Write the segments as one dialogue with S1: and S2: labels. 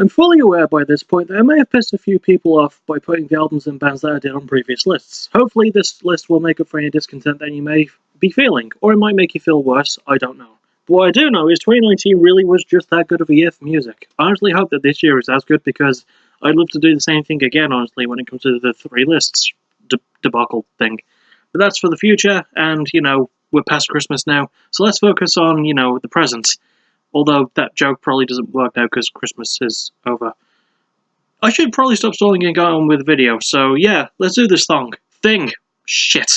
S1: I'm fully aware by this point that I may have pissed a few people off by putting the albums and bands that I did on previous lists. Hopefully this list will make up for any discontent that you may be feeling, or it might make you feel worse, I don't know. But what I do know is 2019 really was just that good of a year for music. I honestly hope that this year is as good because I'd love to do the same thing again, honestly, when it comes to the three lists debacle thing. But that's for the future, and, we're past Christmas now, so let's focus on, the present. Although that joke probably doesn't work now because Christmas is over. I should probably stop stalling and go on with the video, so yeah, let's do this thing. Shit.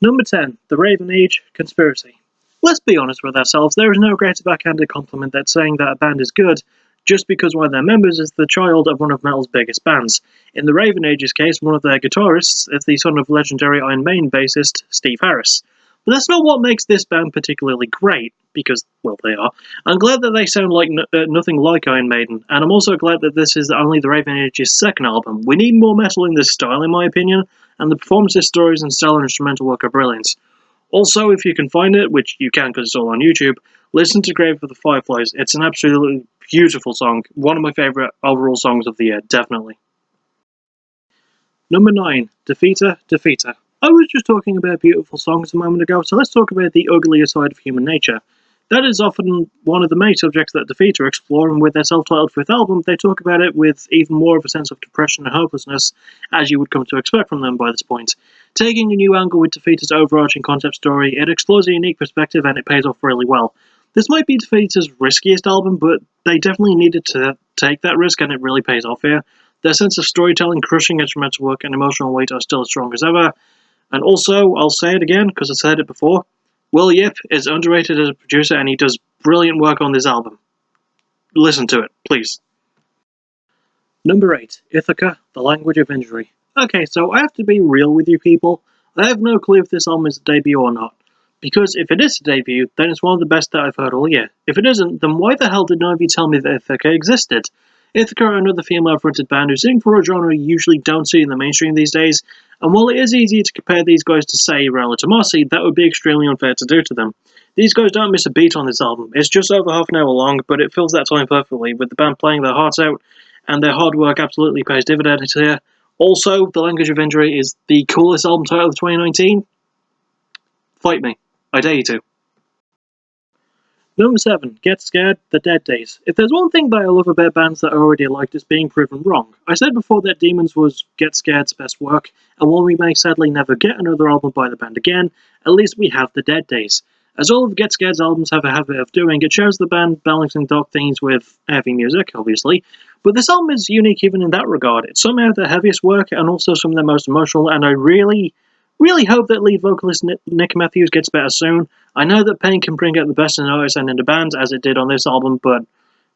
S1: Number 10, The Raven Age Conspiracy. Let's be honest with ourselves, there is no greater backhanded compliment than saying that a band is good just because one of their members is the child of one of metal's biggest bands. In the Raven Age's case, one of their guitarists is the son of legendary Iron Maiden bassist Steve Harris. But that's not what makes this band particularly great, because, well, they are. I'm glad that they sound like nothing like Iron Maiden, and I'm also glad that this is only the Raven Age's second album. We need more metal in this style, in my opinion, and the performances, stories, and stellar instrumental work are brilliant. Also, if you can find it, which you can because it's all on YouTube, listen to Grave of the Fireflies. It's an absolutely beautiful song. One of my favourite overall songs of the year, definitely. Number 9, Defeater, Defeater. I was just talking about beautiful songs a moment ago, so let's talk about the uglier side of human nature. That is often one of the main subjects that Defeater explore, and with their self-titled fifth album, they talk about it with even more of a sense of depression and hopelessness, as you would come to expect from them by this point. Taking a new angle with Defeater's overarching concept story, it explores a unique perspective and it pays off really well. This might be Defeater's riskiest album, but they definitely needed to take that risk, and it really pays off here. Their sense of storytelling, crushing instrumental work, and emotional weight are still as strong as ever. And also, I'll say it again, because I said it before, Will Yip is underrated as a producer, and he does brilliant work on this album. Listen to it, please. Number 8, Ithaca, The Language of Injury. Okay, so I have to be real with you people. I have no clue if this album is a debut or not. Because if it is a debut, then it's one of the best that I've heard all year. If it isn't, then why the hell did none of you tell me that Ithaca existed? Ithaca are another female-fronted band who sing for a genre you usually don't see in the mainstream these days, and while it is easy to compare these guys to, say, Rail Tomasi, that would be extremely unfair to do to them. These guys don't miss a beat on this album. It's just over half an hour long, but it fills that time perfectly, with the band playing their hearts out, and their hard work absolutely pays dividends here. Also, The Language of Injury is the coolest album title of 2019. Fight me. I dare you to. Number 7, Get Scared, The Dead Days. If there's one thing that I love about bands that I already liked, it's being proven wrong. I said before that Demons was Get Scared's best work, and while we may sadly never get another album by the band again, at least we have The Dead Days. As all of Get Scared's albums have a habit of doing, it shows the band balancing dark themes with heavy music, obviously, but this album is unique even in that regard. It's somehow their heaviest work, and also some of their most emotional, and I really hope that lead vocalist Nick Matthews gets better soon. I know that pain can bring out the best in artists and in the bands, as it did on this album, but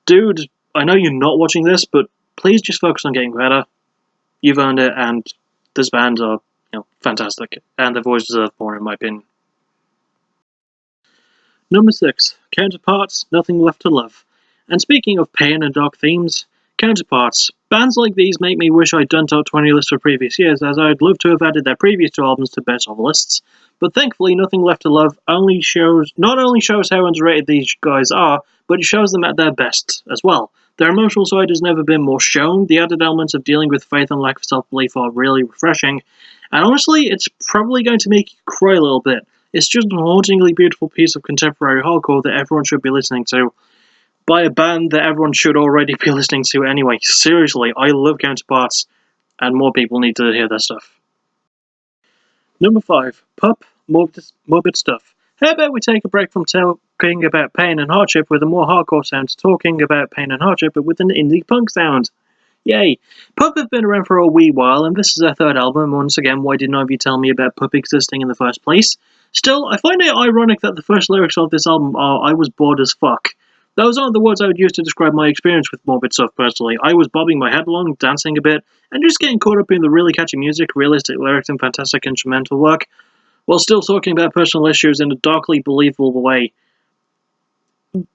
S1: dude, I know you're not watching this, but please just focus on getting better. You've earned it, and this band are, fantastic, and they've always deserved more, in my opinion. Number 6, Counterparts, Nothing Left to Love. And speaking of pain and dark themes, Counterparts. Bands like these make me wish I'd done top 20 lists for previous years, as I'd love to have added their previous 2 albums to best of lists, but thankfully Nothing Left to Love not only shows how underrated these guys are, but it shows them at their best as well. Their emotional side has never been more shown. The added elements of dealing with faith and lack of self-belief are really refreshing, and honestly, it's probably going to make you cry a little bit. It's just a hauntingly beautiful piece of contemporary hardcore that everyone should be listening to, by a band that everyone should already be listening to anyway. Seriously, I love Counterparts, and more people need to hear their stuff. Number 5, Pup, Morbid Stuff. How about we take a break from talking about pain and hardship with a more hardcore sound to talking about pain and hardship but with an indie punk sound? Yay! Pup have been around for a wee while, and this is their 3rd album. Once again, why did none of you tell me about Pup existing in the first place? Still, I find it ironic that the first lyrics of this album are, "I was bored as fuck." Those aren't the words I would use to describe my experience with Morbid Stuff personally. I was bobbing my head along, dancing a bit, and just getting caught up in the really catchy music, realistic lyrics, and fantastic instrumental work, while still talking about personal issues in a darkly believable way.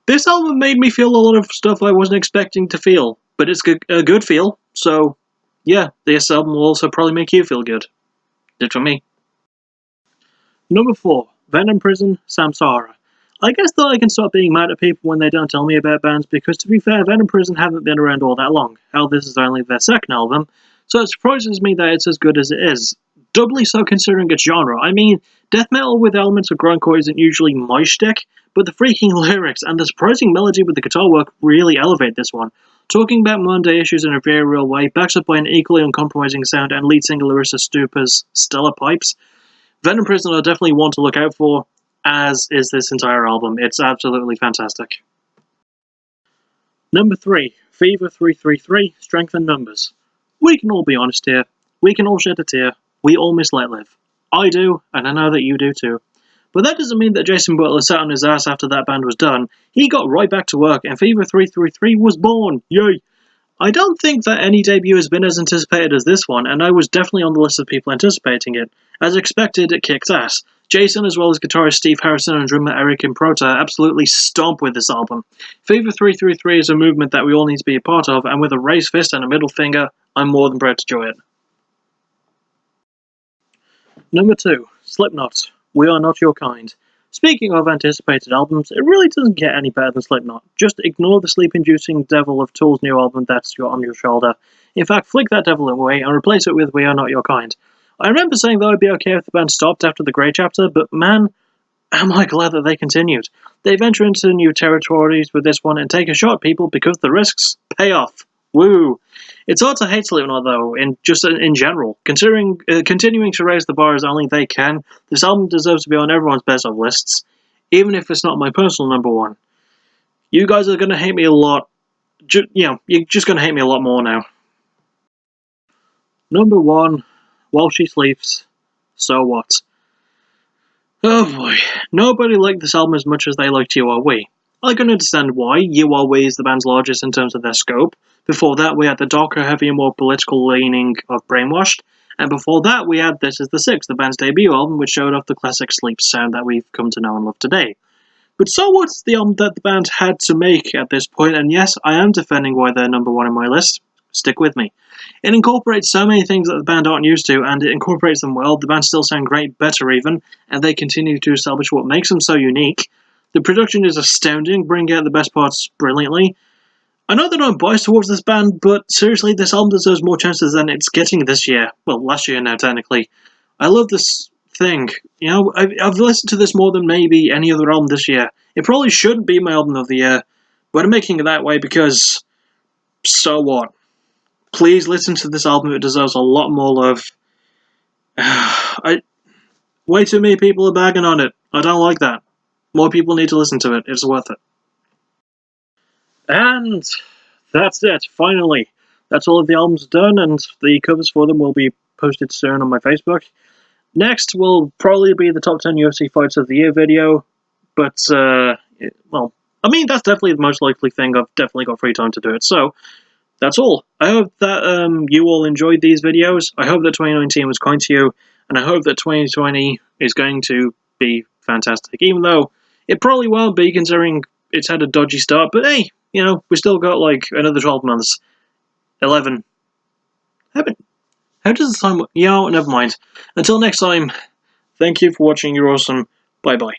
S1: This album made me feel a lot of stuff I wasn't expecting to feel, but it's a good feel, so yeah, this album will also probably make you feel good. Did for me. Number 4, Venom Prison, Samsara. I guess that I can stop being mad at people when they don't tell me about bands, because to be fair, Venom Prison haven't been around all that long. Hell, this is only their second album, so it surprises me that it's as good as it is. Doubly so considering its genre. I mean, death metal with elements of grindcore isn't usually my shtick, but the freaking lyrics and the surprising melody with the guitar work really elevate this one. Talking about Monday issues in a very real way, backed up by an equally uncompromising sound and lead singer Larissa Stupa's stellar pipes, Venom Prison are definitely one to look out for, as is this entire album. It's absolutely fantastic. Number 3, Fever 333, Strength in Numbers. We can all be honest here. We can all shed a tear. We all miss Let Live. I do, and I know that you do too. But that doesn't mean that Jason Butler sat on his ass after that band was done. He got right back to work, and Fever 333 was born. Yay! I don't think that any debut has been as anticipated as this one, and I was definitely on the list of people anticipating it. As expected, it kicked ass. Jason, as well as guitarist Steve Harrison and drummer Eric Improta, absolutely stomp with this album. Fever 333 is a movement that we all need to be a part of, and with a raised fist and a middle finger, I'm more than proud to join it. Number 2, Slipknot, We Are Not Your Kind. Speaking of anticipated albums, it really doesn't get any better than Slipknot. Just ignore the sleep-inducing devil of Tool's new album that's on your shoulder. In fact, flick that devil away and replace it with We Are Not Your Kind. I remember saying that I'd be okay if the band stopped after the Grey chapter, but man, am I glad that they continued. They venture into new territories with this one and take a shot at people because the risks pay off. Woo! It's hard to hate Slipknot though, in general. Considering continuing to raise the bar as only they can, this album deserves to be on everyone's best of lists, even if it's not my personal number one. You guys are gonna hate me a lot. You're just gonna hate me a lot more now. Number 1, While She Sleeps, So What? Oh boy, nobody liked this album as much as they liked You Are We. I can understand why. You Are We is the band's largest in terms of their scope. Before that, we had the darker, heavier, more political leaning of Brainwashed. And before that, we had This Is the Six, the band's debut album, which showed off the classic sleep sound that we've come to know and love today. But So What's the album that the band had to make at this point, and yes, I am defending why they're number 1 on my list. Stick with me. It incorporates so many things that the band aren't used to, and it incorporates them well. The band still sound great, better even, and they continue to establish what makes them so unique. The production is astounding, bringing out the best parts brilliantly. I know that I'm biased towards this band, but seriously, this album deserves more chances than it's getting this year. Well, last year now, technically. I love this thing. You know, I've listened to this more than maybe any other album this year. It probably shouldn't be my album of the year, but I'm making it that way because, so what? Please listen to this album, it deserves a lot more love. Way too many people are bagging on it. I don't like that. More people need to listen to it. It's worth it. And that's it, finally. That's all of the albums done, and the covers for them will be posted soon on my Facebook. Next will probably be the top 10 UFC fights of the year video, but, well, I mean, that's definitely the most likely thing. I've definitely got free time to do it, so that's all. I hope that you all enjoyed these videos. I hope that 2019 was kind to you, and I hope that 2020 is going to be fantastic, even though it probably won't be, considering it's had a dodgy start, but hey, you know, we still got like another 12 months. 11. How does the time... You know, never mind. Until next time, thank you for watching, you're awesome. Bye-bye.